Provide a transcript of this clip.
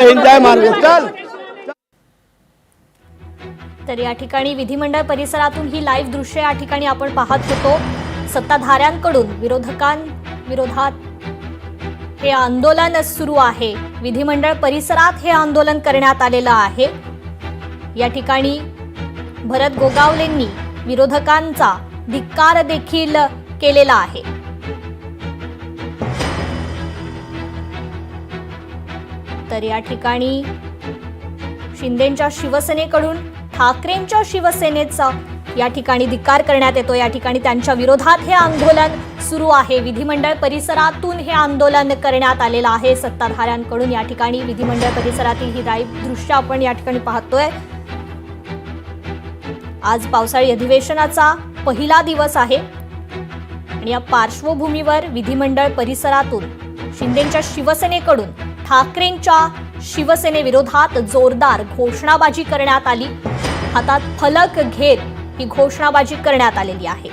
जय महाराष्ट्र चल। तर या ठिकाणी विधिमंडळ परिसरातून ही लाईव्ह दृश्य या ठिकाणी आपण पाहत होतो। सत्ताधाऱ्यांकडून विरोधात हे आंदोलन सुरू आहे। विधिमंडळ परिसरात हे आंदोलन करण्यात आलेलं आहे। या ठिकाणी भरत गोगावलेंनी विरोधकांचा धिक्कार देखील केलेला आहे। तर या ठिकाणी शिंदेंच्या शिवसेनेकडून ठाकरेंच्या शिवसेनेचा या ठिकाणी धिक्कार करण्यात येतो। या ठिकाणी त्यांच्या विरोधात हे आंदोलन सुरू आहे। विधिमंडळ परिसरातून हे आंदोलन करण्यात आलेलं आहे सत्ताधाऱ्यांकडून। या ठिकाणी विधिमंडळ परिसरातील ही लाईव्ह दृश्य आपण या ठिकाणी पाहतोय। आज पावसाळी अधिवेशनाचा पहिला दिवस आहे आणि या पार्श्वभूमीवर विधिमंडळ परिसरातून शिंदेंच्या शिवसेनेकडून ठाकरेंच्या शिवसेनेविरोधात जोरदार घोषणाबाजी करण्यात आली। हातात फलक घेत ही घोषणाबाजी करण्यात आलेली आहे।